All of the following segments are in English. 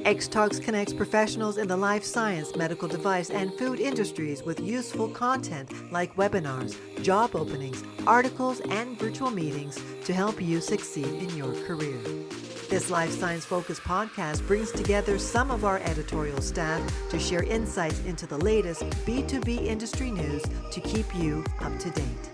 X-Talks connects professionals in the life science, medical device, and food industries with useful content like webinars, job openings, articles, and virtual meetings to help you succeed in your career. This life science focused podcast brings together some of our editorial staff to share insights into the latest B2B industry news to keep you up to date.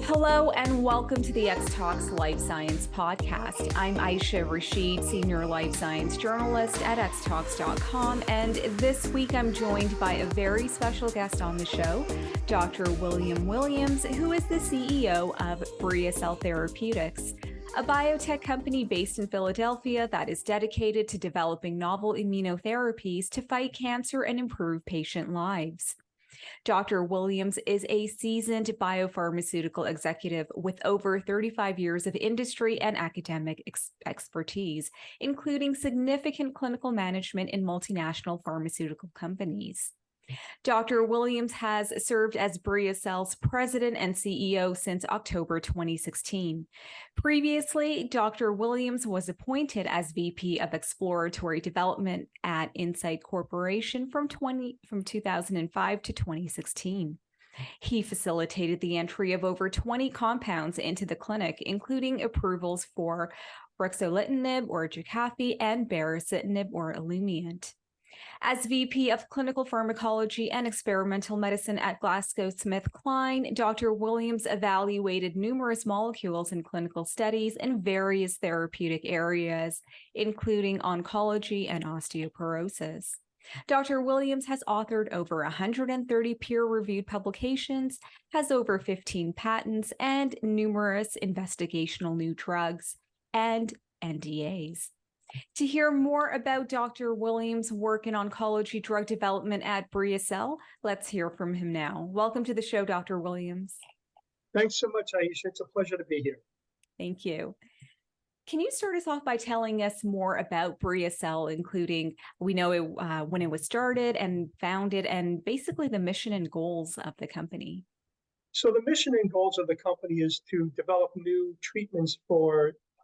Hello and welcome to the X-Talks Life Science Podcast. I'm Aisha Rashid, Senior Life Science Journalist at xtalks.com, and this week I'm joined by a very special guest on the show, Dr. William Williams, who is the CEO of BriaCell Therapeutics, a biotech company based in Philadelphia that is dedicated to developing novel immunotherapies to fight cancer and improve patient lives. Dr. Williams is a seasoned biopharmaceutical executive with over 35 years of industry and academic expertise, including significant clinical management in multinational pharmaceutical companies. Dr. Williams has served as BriaCell's president and CEO since October 2016. Previously, Dr. Williams was appointed as VP of Exploratory Development at Incyte Corporation from 2005 to 2016. He facilitated the entry of over 20 compounds into the clinic, including approvals for ruxolitinib or Jakafi and baricitinib or Olumiant. As VP of Clinical Pharmacology and Experimental Medicine at GlaxoSmithKline, Dr. Williams evaluated numerous molecules in clinical studies in various therapeutic areas, including oncology and osteoporosis. Dr. Williams has authored over 130 peer-reviewed publications, has over 15 patents, and numerous investigational new drugs and NDAs. To hear more about Dr. Williams' work in oncology drug development at BriaCell, let's hear from him now. Welcome to the show, Dr. Williams. Thanks so much, Aisha. It's a pleasure to be here. Thank you. Can you start us off by telling us more about BriaCell, including, we know when it was started and founded, and basically the mission and goals of the company? So the mission and goals of the company is to develop new treatments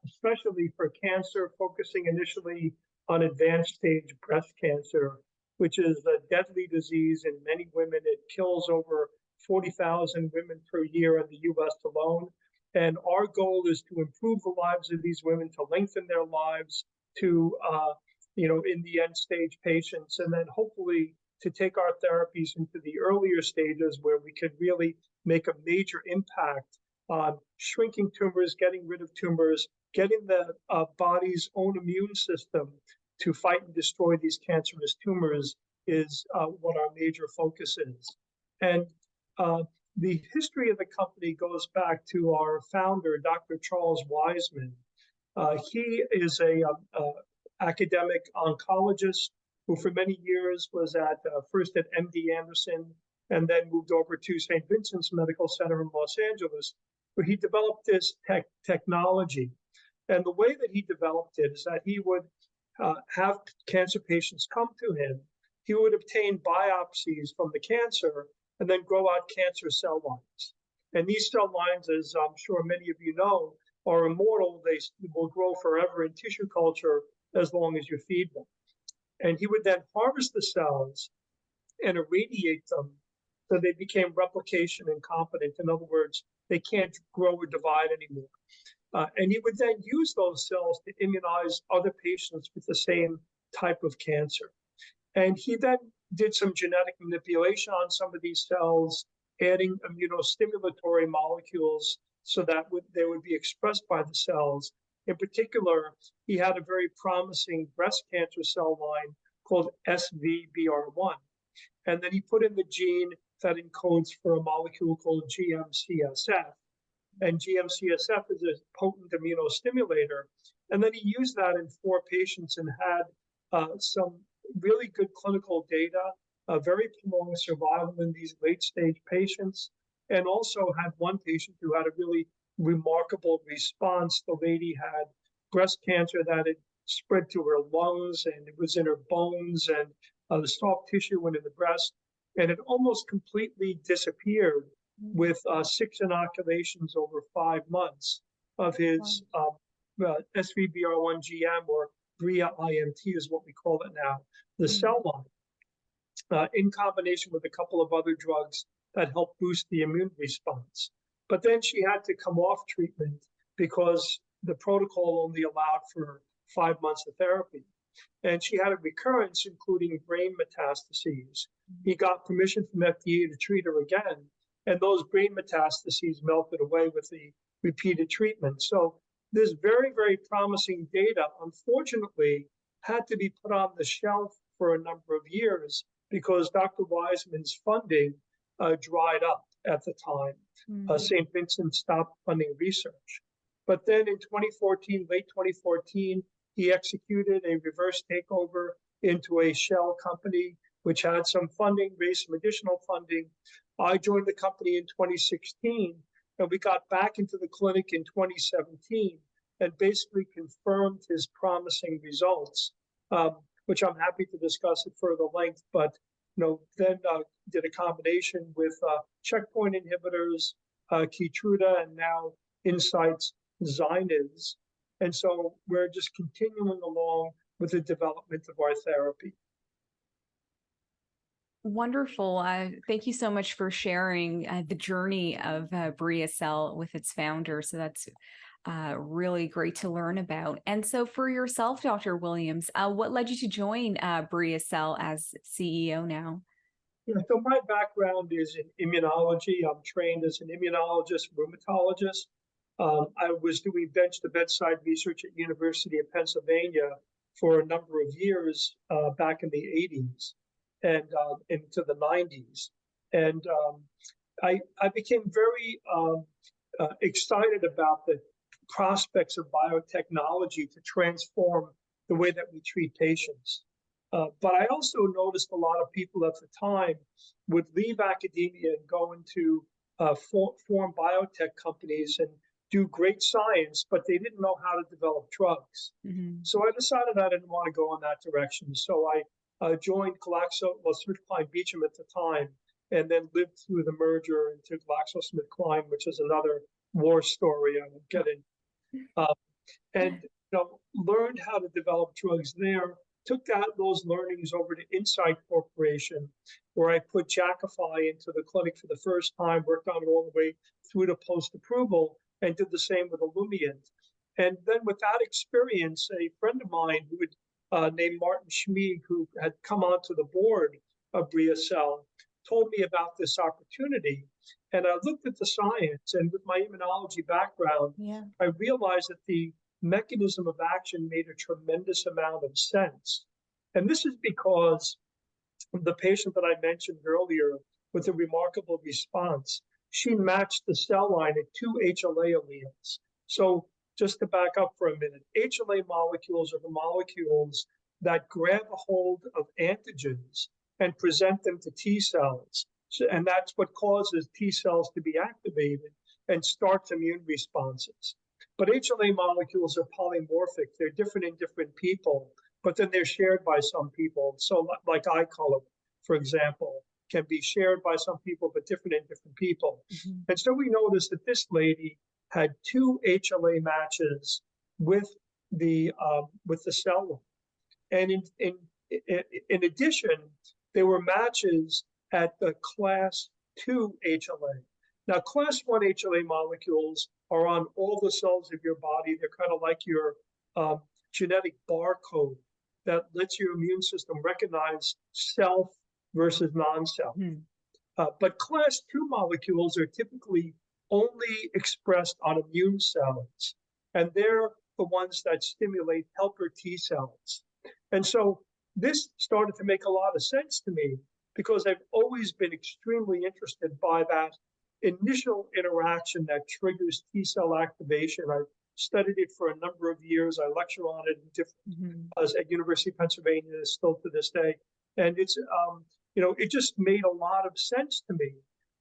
especially for cancer, focusing initially on advanced stage breast cancer, which is a deadly disease in many women. It kills over 40,000 women per year in the US alone. And our goal is to improve the lives of these women, to lengthen their lives to, in the end stage patients, and then hopefully to take our therapies into the earlier stages where we could really make a major impact on shrinking tumors, getting rid of tumors, getting the body's own immune system to fight and destroy these cancerous tumors is what our major focus is. And the history of the company goes back to our founder, Dr. Charles Wiseman. He is a academic oncologist who for many years was first at MD Anderson and then moved over to St. Vincent's Medical Center in Los Angeles, where he developed this technology. And the way that he developed it is that he would have cancer patients come to him. He would obtain biopsies from the cancer and then grow out cancer cell lines. And these cell lines, as I'm sure many of you know, are immortal. They will grow forever in tissue culture as long as you feed them. And he would then harvest the cells and irradiate them so they became replication incompetent. In other words, they can't grow or divide anymore. And he would then use those cells to immunize other patients with the same type of cancer. And he then did some genetic manipulation on some of these cells, adding immunostimulatory molecules so that they would be expressed by the cells. In particular, he had a very promising breast cancer cell line called SVBR1. And then he put in the gene that encodes for a molecule called GM-CSF. And GM-CSF is a potent immunostimulator. And then he used that in 4 patients and had some really good clinical data, very prolonged survival in these late-stage patients, and also had one patient who had a really remarkable response. The lady had breast cancer that had spread to her lungs, and it was in her bones, and the soft tissue went in the breast, and it almost completely disappeared with 6 inoculations over 5 months of his SVBR1 GM or Bria-IMT is what we call it now, the cell line, in combination with a couple of other drugs that help boost the immune response. But then she had to come off treatment because the protocol only allowed for 5 months of therapy. And she had a recurrence, including brain metastases. He got permission from FDA to treat her again, and those brain metastases melted away with the repeated treatment. So this very, very promising data, unfortunately, had to be put on the shelf for a number of years because Dr. Wiseman's funding dried up at the time. St. Vincent stopped funding research. But then in 2014, late 2014, he executed a reverse takeover into a shell company, which had some funding, raised some additional funding. I joined the company in 2016, and we got back into the clinic in 2017 and basically confirmed his promising results, which I'm happy to discuss at further length. But then did a combination with checkpoint inhibitors, Keytruda, and now Incyte's Zyniz. And so we're just continuing along with the development of our therapy. Wonderful. Thank you so much for sharing the journey of BriaCell with its founder. So that's really great to learn about. And so for yourself, Dr. Williams, what led you to join BriaCell as CEO now? Yeah, so my background is in immunology. I'm trained as an immunologist, rheumatologist. I was doing bench-to-bedside research at University of Pennsylvania for a number of years back in the 80s and into the 90s. And I became very excited about the prospects of biotechnology to transform the way that we treat patients. But I also noticed a lot of people at the time would leave academia and go into form biotech companies and do great science, but they didn't know how to develop drugs. So I decided I didn't want to go in that direction. So I joined GlaxoSmithKline Beecham at the time, and then lived through the merger into GlaxoSmithKline, which is another war story I won't get into. And learned how to develop drugs there. Took those learnings over to Incyte Corporation, where I put Jakafi into the clinic for the first time, worked on it all the way through to post-approval, and did the same with Olumiant. And then with that experience, a friend of mine who named Martin Schmieg, who had come onto the board of BriaCell, told me about this opportunity. And I looked at the science, and with my immunology background, I realized that the mechanism of action made a tremendous amount of sense. And this is because the patient that I mentioned earlier with a remarkable response, she matched the cell line at 2 HLA alleles. So just to back up for a minute, HLA molecules are the molecules that grab a hold of antigens and present them to T cells. And that's what causes T cells to be activated and starts immune responses. But HLA molecules are polymorphic. They're different in different people, but then they're shared by some people. So like eye color, for example, can be shared by some people, but different in different people. And so we noticed that this lady had 2 HLA matches with the cell line. And in addition, there were matches at the class 2 HLA. Now, class 1 HLA molecules are on all the cells of your body. They're kind of like your genetic barcode that lets your immune system recognize self versus non-self. But class 2 molecules are typically only expressed on immune cells, and they're the ones that stimulate helper T cells. And so this started to make a lot of sense to me because I've always been extremely interested by that initial interaction that triggers T cell activation. I studied it for a number of years. I lecture on it at University of Pennsylvania, still to this day. And it's, it just made a lot of sense to me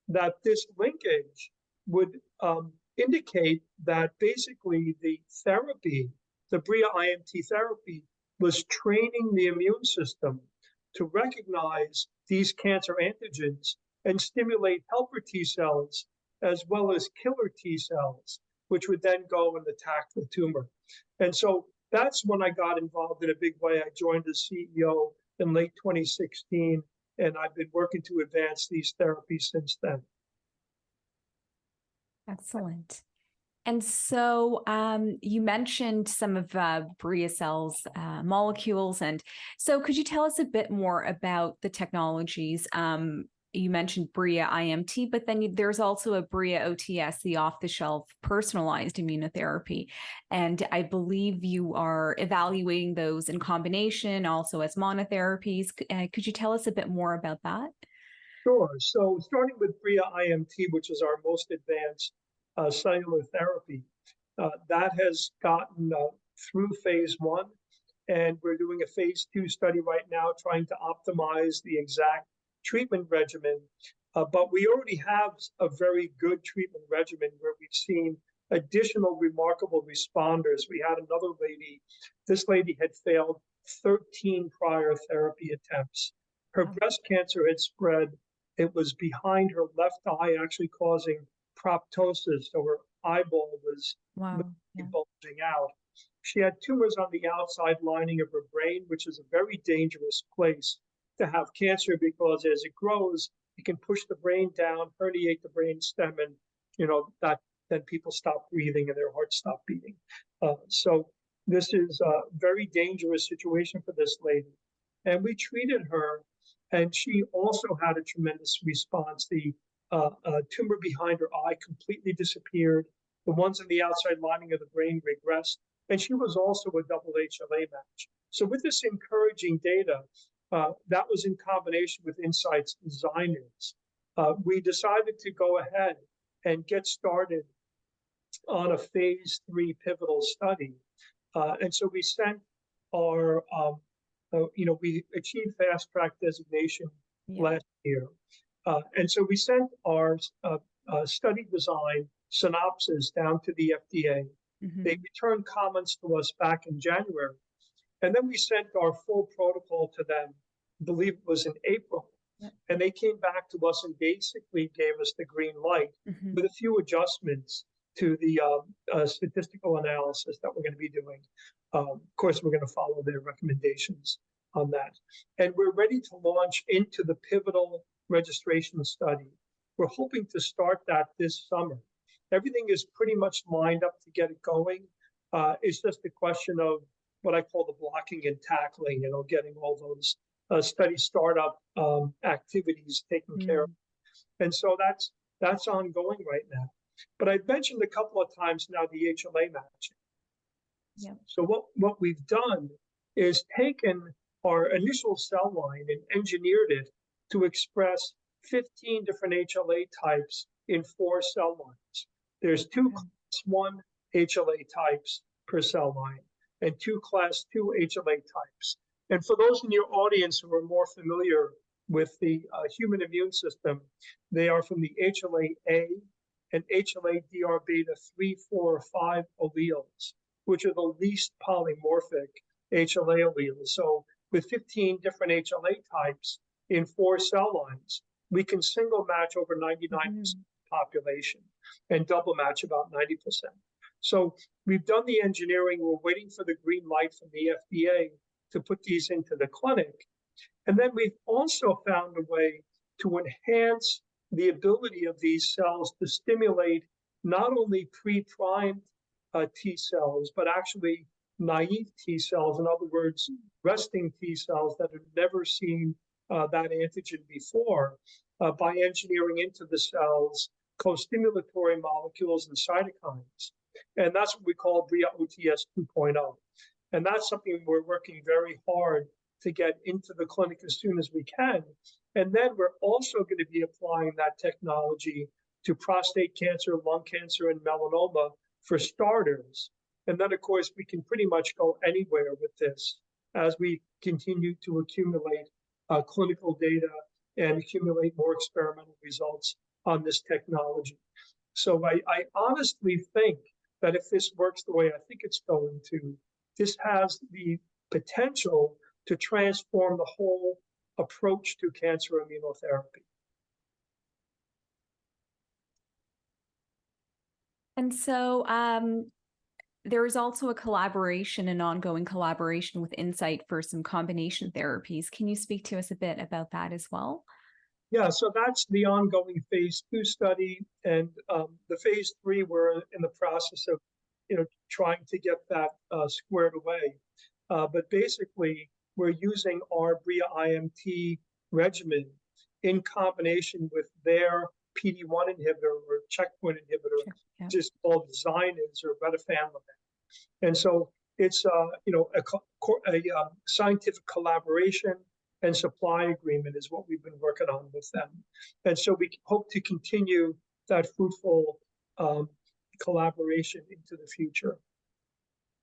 that this linkage would indicate that basically the therapy, the Bria-IMT therapy, was training the immune system to recognize these cancer antigens and stimulate helper T cells as well as killer T cells, which would then go and attack the tumor. And so that's when I got involved in a big way. I joined as CEO in late 2016, and I've been working to advance these therapies since then. Excellent. And so you mentioned some of BriaCell's molecules. And so could you tell us a bit more about the technologies? You mentioned Bria-IMT, but then there's also a Bria-OTS, the off-the-shelf personalized immunotherapy. And I believe you are evaluating those in combination, also as monotherapies. Could you tell us a bit more about that? Sure. So starting with Bria-IMT, which is our most advanced cellular therapy, that has gotten through phase 1, and we're doing a phase 2 study right now trying to optimize the exact treatment regimen. But we already have a very good treatment regimen where we've seen additional remarkable responders. We had another lady, this lady had failed 13 prior therapy attempts. Her breast cancer had spread. It was behind her left eye, actually causing proptosis, so her eyeball was bulging out. She had tumors on the outside lining of her brain, which is a very dangerous place to have cancer, because as it grows, it can push the brain down, herniate the brain stem, and that then people stop breathing and their hearts stop beating. So this is a very dangerous situation for this lady. And we treated her, and she also had a tremendous response. The tumor behind her eye completely disappeared. The ones on the outside lining of the brain regressed, and she was also a double HLA match. So with this encouraging data, that was in combination with Incyte's Zyniz. We decided to go ahead and get started on a phase 3 pivotal study. And so we sent our, we achieved fast track designation last year. And so we sent our study design synopsis down to the FDA. They returned comments to us back in January. And then we sent our full protocol to them, I believe it was in April. And they came back to us and basically gave us the green light with a few adjustments to the statistical analysis that we're going to be doing. Of course, we're going to follow their recommendations on that. And we're ready to launch into the pivotal registration study. We're hoping to start that this summer. Everything is pretty much lined up to get it going. It's just a question of what I call the blocking and tackling, getting all those study startup activities taken care of. And so that's ongoing right now. But I've mentioned a couple of times now the HLA matching. So what we've done is taken our initial cell line and engineered it to express 15 different HLA types in 4 cell lines. There's 2 class 1 HLA types per cell line and 2 class 2 HLA types. And for those in your audience who are more familiar with the human immune system, they are from the HLA-A and HLA-DR beta 3, 4, or 5 alleles, which are the least polymorphic HLA alleles. So with 15 different HLA types in 4 cell lines, we can single match over 99% of the population and double match about 90%. So we've done the engineering. We're waiting for the green light from the FDA to put these into the clinic. And then we've also found a way to enhance the ability of these cells to stimulate not only pre-primed T cells, but actually naive T cells, in other words, resting T cells that have never seen that antigen before, by engineering into the cells co-stimulatory molecules and cytokines. And that's what we call Bria-OTS 2.0. And that's something we're working very hard to get into the clinic as soon as we can. And then we're also going to be applying that technology to prostate cancer, lung cancer, and melanoma for starters. And then, of course, we can pretty much go anywhere with this as we continue to accumulate clinical data and accumulate more experimental results on this technology. So I honestly think that if this works the way I think it's going to, this has the potential to transform the whole approach to cancer immunotherapy. And so there is also a collaboration, an ongoing collaboration with Incyte for some combination therapies. Can you speak to us a bit about that as well? Yeah, so that's the ongoing phase 2 study, and the phase 3 we're in the process of, trying to get that squared away. But basically, we're using our Bria-IMT regimen in combination with their PD-1 inhibitor or checkpoint inhibitor, Yeah. just called Zyniz or retifanlimab. And so it's a scientific collaboration and supply agreement is what we've been working on with them. And so we hope to continue that fruitful collaboration into the future.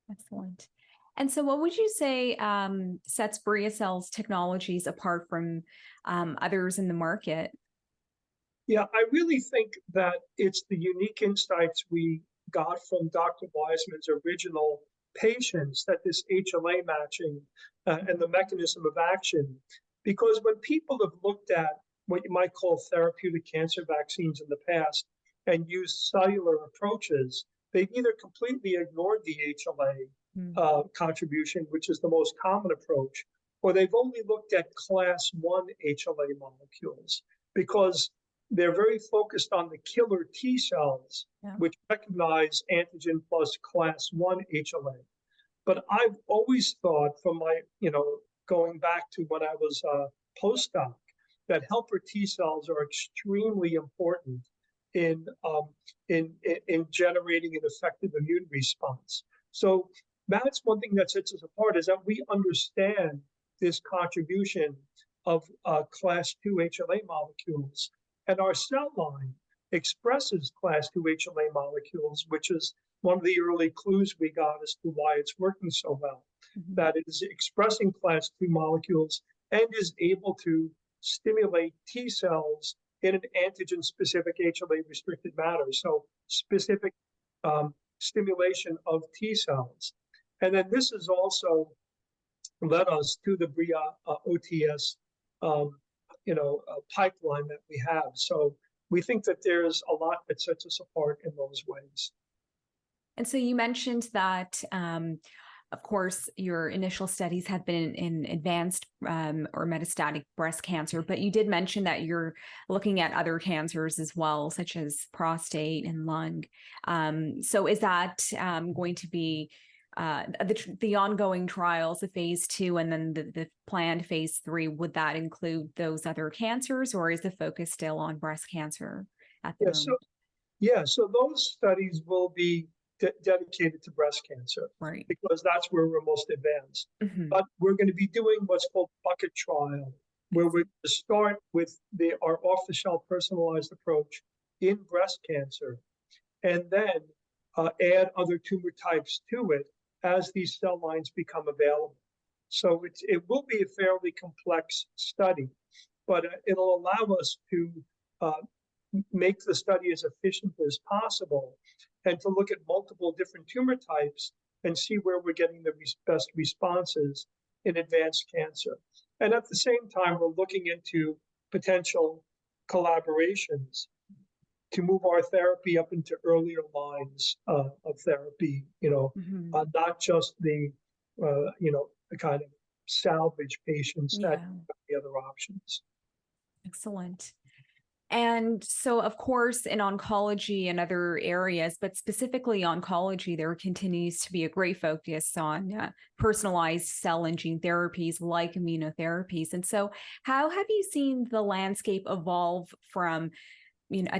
Excellent. And so what would you say sets BriaCell's technologies apart from others in the market? Yeah, I really think that it's the unique insights we got from Dr. Wiseman's original patients, that this HLA matching and the mechanism of action. Because when people have looked at what you might call therapeutic cancer vaccines in the past and used cellular approaches, they've either completely ignored the HLA contribution, which is the most common approach, or they've only looked at class 1 HLA molecules because they're very focused on the killer T cells, which recognize antigen plus class 1 HLA. But I've always thought from my, going back to when I was a postdoc, that helper T cells are extremely important in generating an effective immune response. So that's one thing that sets us apart, is that we understand this contribution of class 2 HLA molecules. And our cell line expresses class 2 HLA molecules, which is one of the early clues we got as to why it's working so well. That it is expressing class 2 molecules and is able to stimulate T cells in an antigen-specific HLA-restricted manner, so specific stimulation of T cells. And then this has also led us to the Bria OTS pipeline that we have. So we think that there's a lot that sets us apart in those ways. And so you mentioned that, of course, your initial studies have been in advanced or metastatic breast cancer, but you did mention that you're looking at other cancers as well, such as prostate and lung. So is that going to be the ongoing trials, the phase 2, and then the planned phase 3, would that include those other cancers, or is the focus still on breast cancer at the moment? So those studies will be dedicated to breast cancer, right? Because that's where we're most advanced. But we're going to be doing what's called bucket trial, where we're going to start with our off-the-shelf personalized approach in breast cancer, and then add other tumor types to it as these cell lines become available. So it will be a fairly complex study, but it'll allow us to make the study as efficient as possible and to look at multiple different tumor types and see where we're getting the best responses in advanced cancer. And at the same time, we're looking into potential collaborations to move our therapy up into earlier lines of therapy, not just the kind of salvage patients that have the other options. Excellent. And so, of course, in oncology and other areas, but specifically oncology, there continues to be a great focus on personalized cell and gene therapies like immunotherapies. And so how have you seen the landscape evolve from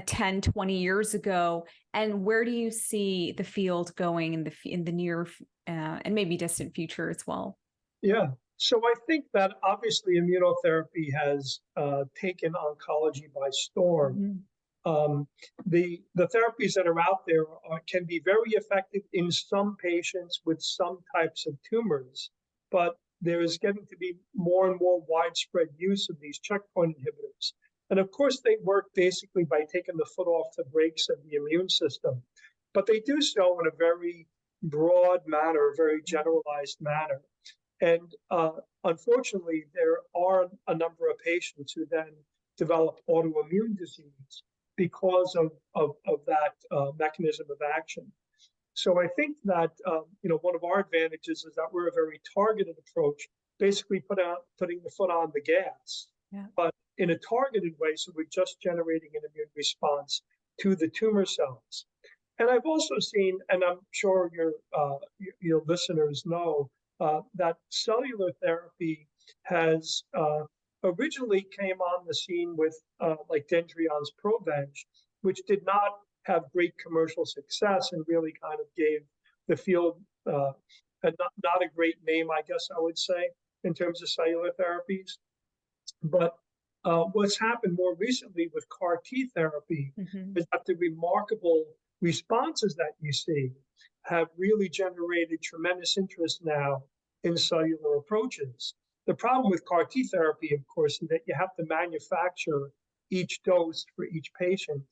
10, 20 years ago, and where do you see the field going in the near and maybe distant future as well? Yeah, so I think that obviously immunotherapy has taken oncology by storm. The therapies that are out there can be very effective in some patients with some types of tumors, but there is getting to be more and more widespread use of these checkpoint inhibitors. And of course, they work basically by taking the foot off the brakes of the immune system, but they do so in a very broad manner, a very generalized manner. And unfortunately, there are a number of patients who then develop autoimmune disease because of that mechanism of action. So I think that, one of our advantages is that we're a very targeted approach, basically putting the foot on the gas, but in a targeted way. So we're just generating an immune response to the tumor cells. And I've also seen, and I'm sure your listeners know, that cellular therapy has originally came on the scene with like Dendrion's Provenge, which did not have great commercial success and really kind of gave the field not a great name, I guess I would say, in terms of cellular therapies. But what's happened more recently with CAR T therapy is that the remarkable responses that you see have really generated tremendous interest now in cellular approaches. The problem with CAR T therapy, of course, is that you have to manufacture each dose for each patient,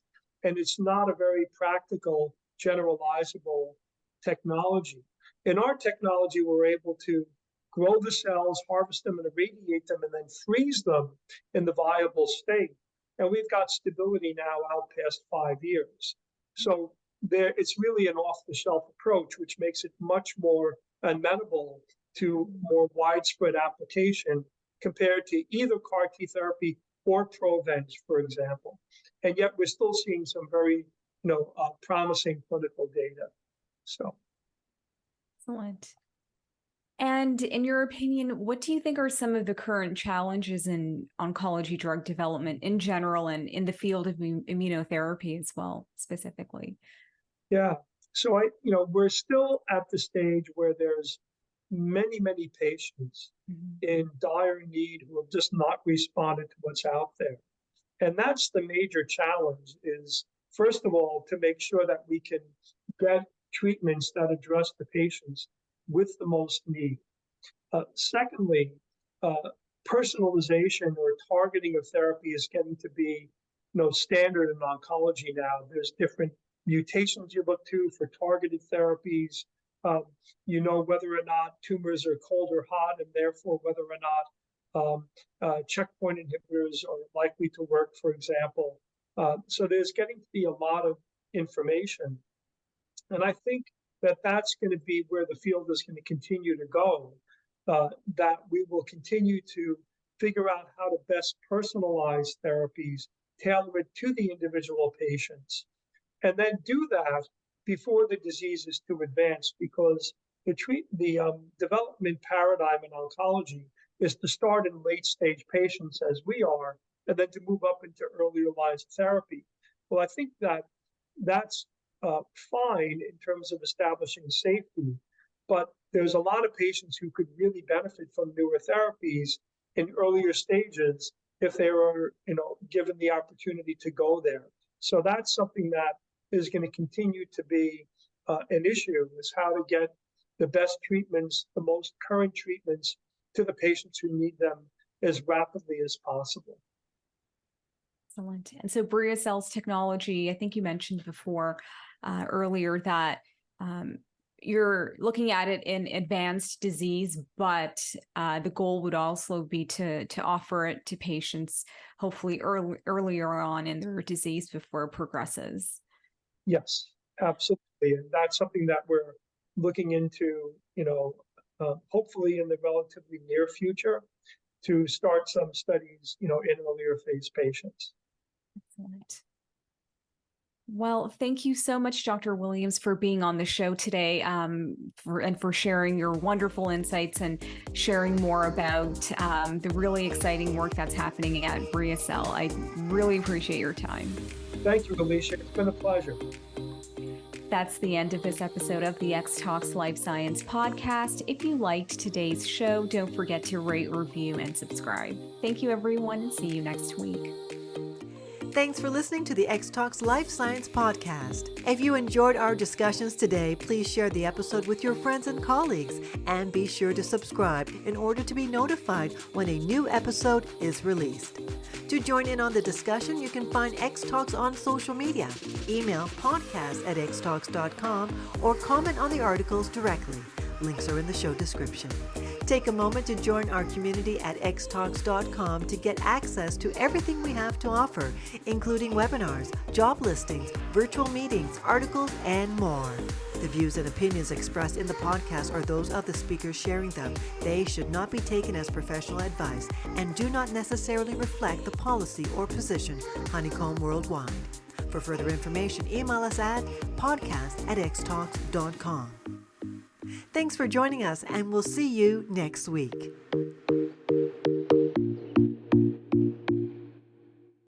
and it's not a very practical, generalizable technology. In our technology, we're able to grow the cells, harvest them, and irradiate them, and then freeze them in the viable state. And we've got stability now out past 5 years. So it's really an off-the-shelf approach, which makes it much more amenable to more widespread application compared to either CAR T therapy or Provenge, for example. And yet we're still seeing some very, promising clinical data. So. Excellent. And in your opinion, what do you think are some of the current challenges in oncology drug development in general and in the field of immunotherapy as well, specifically? Yeah. So we're still at the stage where there's many, many patients in dire need who have just not responded to what's out there. And that's the major challenge is, first of all, to make sure that we can get treatments that address the patients with the most need. Secondly, personalization or targeting of therapy is getting to be standard in oncology now. There's different mutations you look to for targeted therapies. Whether or not tumors are cold or hot, and therefore whether or not checkpoint inhibitors are likely to work, for example. So there's getting to be a lot of information. And I think that that's going to be where the field is going to continue to go, that we will continue to figure out how to best personalize therapies, tailor it to the individual patients, and then do that before the disease is too advanced, because the development paradigm in oncology is to start in late stage patients as we are, and then to move up into earlier lines of therapy. Well, I think that that's fine in terms of establishing safety, but there's a lot of patients who could really benefit from newer therapies in earlier stages if they were, given the opportunity to go there. So that's something that is going to continue to be an issue, is how to get the best treatments, the most current treatments to the patients who need them as rapidly as possible. Excellent. And so BriaCell's technology, I think you mentioned before earlier that you're looking at it in advanced disease, but the goal would also be to offer it to patients hopefully earlier on in their disease before it progresses. Yes, absolutely. And that's something that we're looking into, hopefully in the relatively near future, to start some studies, in earlier phase patients. Excellent. Well, thank you so much, Dr. Williams, for being on the show today, for sharing your wonderful insights and sharing more about the really exciting work that's happening at BriaCell. I really appreciate your time. Thank you, Alicia. It's been a pleasure. That's the end of this episode of the X Talks Life Science podcast. If you liked today's show, don't forget to rate, review, and subscribe. Thank you, everyone, and see you next week. Thanks for listening to the X Talks Life Science podcast. If you enjoyed our discussions today, please share the episode with your friends and colleagues, and be sure to subscribe in order to be notified when a new episode is released. To join in on the discussion, you can find X Talks on social media, email podcast@xtalks.com, or comment on the articles directly. Links are in the show description. Take a moment to join our community at xtalks.com to get access to everything we have to offer, including webinars, job listings, virtual meetings, articles, and more. The views and opinions expressed in the podcast are those of the speakers sharing them. They should not be taken as professional advice and do not necessarily reflect the policy or position Honeycomb Worldwide. For further information, email us at podcast@xtalks.com. Thanks for joining us, and we'll see you next week.